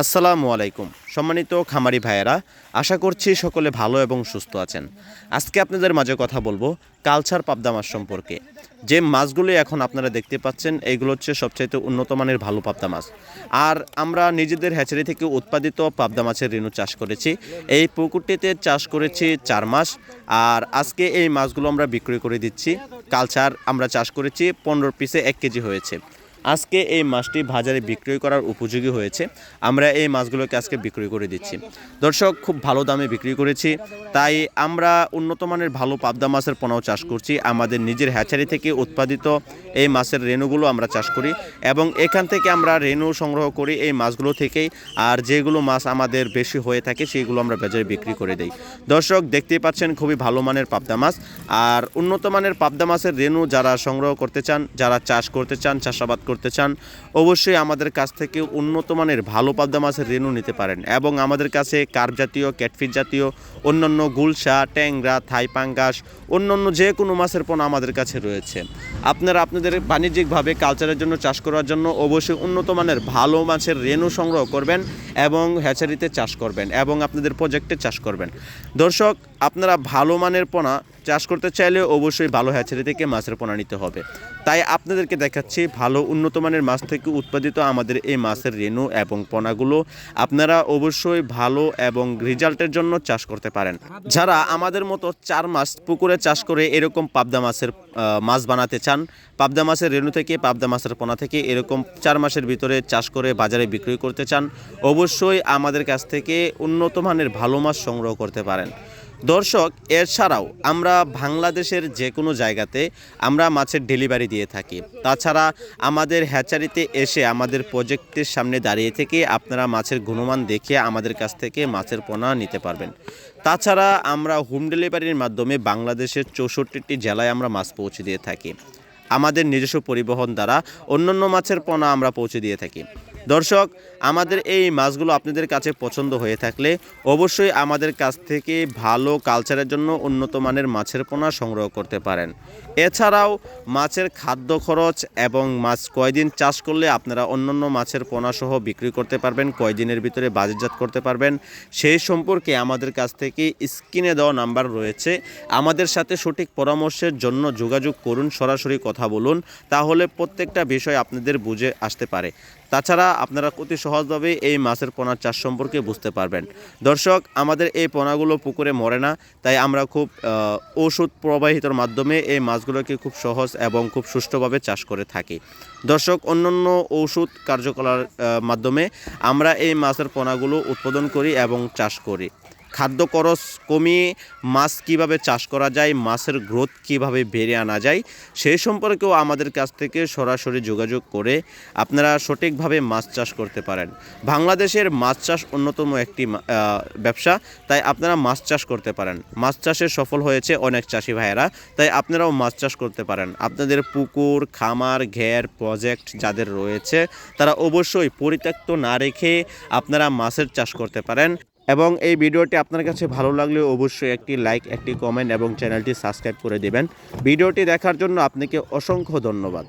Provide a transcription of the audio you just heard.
আসসালামু আলাইকুম সম্মানিত খামারি ভাইয়েরা, আশা করছি সকলে ভালো এবং সুস্থ আছেন। আজকে আপনাদের মাঝে কথা বলবো কালচার পাবদা মাছ সম্পর্কে। যে মাছগুলি এখন আপনারা দেখতে পাচ্ছেন এইগুলো হচ্ছে সবচাইতে উন্নত মানের ভালো পাবদা মাছ। আর আমরা নিজেদের হ্যাচারি থেকে উৎপাদিত পাবদা মাছের রেণু চাষ করেছি। এই পুকুরটিতে চাষ করেছি 4 মাস। আর আজকে এই মাছগুলো আমরা বিক্রি করে দিচ্ছি। কালচার আমরা চাষ করেছি 15 পিসে 1 কেজি হয়েছে। আজকে এই মাছটি বাজারে বিক্রয় করার উপযোগী হয়েছে। আমরা এই মাছগুলোকে আজকে বিক্রি করে দিচ্ছি। দর্শক, খুব ভালো দামে বিক্রি করেছি। তাই আমরা উন্নত মানের ভালো পাবদা মাছের পোনাও চাষ করছি। আমাদের নিজের হ্যাচারি থেকে উৎপাদিত এই মাছের রেণুগুলো আমরা চাষ করি এবং এখান থেকে আমরা রেণু সংগ্রহ করি এই মাছগুলো থেকেই। আর যেগুলো মাছ আমাদের বেশি হয়ে থাকে সেইগুলো আমরা বাজারে বিক্রি করে দিই। দর্শক, দেখতেই পাচ্ছেন খুবই ভালো মানের পাবদা মাছ। আর উন্নত মানের পাবদা মাছের রেণু যারা সংগ্রহ করতে চান, যারা চাষ করতে চান, চাষাবাদ করতে চান, অবশ্যই আমাদের কাছ থেকে উন্নত মানের ভালো পাবদা মাছের রেণু নিতে পারেন। এবং আমাদের কাছে কার্প জাতীয়, ক্যাটফিশ জাতীয়, অন্যান্য গুলশা, ট্যাংরা, থাই পাঙ্গাস, অন্যান্য যে কোনো মাছের পোনা আমাদের কাছে রয়েছে। আপনারা আপনাদের বাণিজ্যিকভাবে কালচারের জন্য চাষ করার জন্য অবশ্যই উন্নত মানের ভালো মাছের রেণু সংগ্রহ করবেন এবং হ্যাচারিতে চাষ করবেন এবং আপনাদের প্রজেক্টে চাষ করবেন। দর্শক, আপনারা ভালো মানের পোনা চাষ করতে চাইলে অবশ্যই ভালো হ্যাচারি থেকে মাছের পোনা নিতে হবে। তাই আপনাদেরকে দেখাচ্ছি ভালো উন্নত মানের মাছ থেকে উৎপাদিত আমাদের এই মাছের রেণু এবং পোনাগুলো আপনারা অবশ্যই ভালো এবং রেজাল্টের জন্য চাষ করতে পারেন। যারা আমাদের মতো 4 মাস পুকুরে চাষ করে এরকম পাবদা মাছের মাছ বানাতে চান, পাবদা মাছের রেণু থেকে, পাবদা মাছের পোনা থেকে এরকম 4 মাসের ভিতরে চাষ করে বাজারে বিক্রি করতে চান, অবশ্যই আমাদের কাছ থেকে উন্নত মানের ভালো মাছ সংগ্রহ করতে পারেন। দর্শক, এছাড়াও আমরা বাংলাদেশের যে কোনো জায়গাতে আমরা মাছের ডেলিভারি দিয়ে থাকি। তাছাড়া আমাদের হ্যাচারিতে এসে আমাদের প্রজেক্টের সামনে দাঁড়িয়ে থেকে আপনারা মাছের গুণমান দেখে আমাদের কাছ থেকে মাছের পোনা নিতে পারবেন। তাছাড়া আমরা হোম ডেলিভারির মাধ্যমে বাংলাদেশের 64টি জেলায় আমরা মাছ পৌঁছে দিয়ে থাকি। আমাদের নিজস্ব পরিবহন দ্বারা অন্যান্য মাছের পোনা আমরা পৌঁছে দিয়ে থাকি। দর্শক, আমাদের এই মাছগুলো আপনাদের কাছে পছন্দ হয়ে থাকলে অবশ্যই আমাদের কাছ থেকে ভালো কালচারের জন্য উন্নত মানের মাছের পোনা সংগ্রহ করতে পারেন। এছাড়াও মাছের খাদ্য খরচ এবং মাছ কয়দিন চাষ করলে আপনারা অন্যান্য মাছের পোনা সহ বিক্রি করতে পারবেন, কয়দিনের ভিতরে বাজারজাত করতে পারবেন, সেই সম্পর্কে আমাদের কাছ থেকে স্ক্রিনে দেওয়া নাম্বার রয়েছে। আমাদের সাথে সঠিক পরামর্শের জন্য যোগাযোগ করুন, সরাসরি কথা বলুন, তাহলে প্রত্যেকটা বিষয় আপনাদের বুঝে আসতে পারে। তাছাড়া আপনারা অতি সহজভাবে এই মাছের পোনার চাষ সম্পর্কে বুঝতে পারবেন। দর্শক, আমাদের এই পোনাগুলো পুকুরে মরে না, তাই আমরা খুব ওষুধ প্রবাহিতর মাধ্যমে এই মাছগুলোকে খুব সহজ এবং খুব সুষ্ঠুভাবে চাষ করে থাকি। দর্শক, অন্যান্য ওষুধ কার্যকলার মাধ্যমে আমরা এই মাছের পোনাগুলো উৎপাদন করি এবং চাষ করি। খাদ্য খরচ কমিয়ে মাছ কিভাবে চাষ করা যায়, মাছের গ্রোথ কিভাবে বেড়ে আনা যায়, সেই সম্পর্কেও আমাদের কাছ থেকে সরাসরি যোগাযোগ করে আপনারা সঠিকভাবে মাছ চাষ করতে পারেন। বাংলাদেশের মাছ চাষ অন্যতম একটি ব্যবসা, তাই আপনারা মাছ চাষ করতে পারেন। মাছ চাষে সফল হয়েছে অনেক চাষি ভাইয়েরা, তাই আপনারাও মাছ চাষ করতে পারেন। আপনাদের পুকুর, খামার, ঘের, প্রজেক্ট যাদের রয়েছে তারা অবশ্যই পরিত্যক্ত না রেখে আপনারা মাছের চাষ করতে পারেন। এবং এই ভিডিওটি আপনার কাছে ভালো লাগলে অবশ্যই একটি লাইক, একটি কমেন্ট এবং চ্যানেলটি সাবস্ক্রাইব করে দেবেন। ভিডিওটি দেখার জন্য আপনাকে অসংখ্য ধন্যবাদ।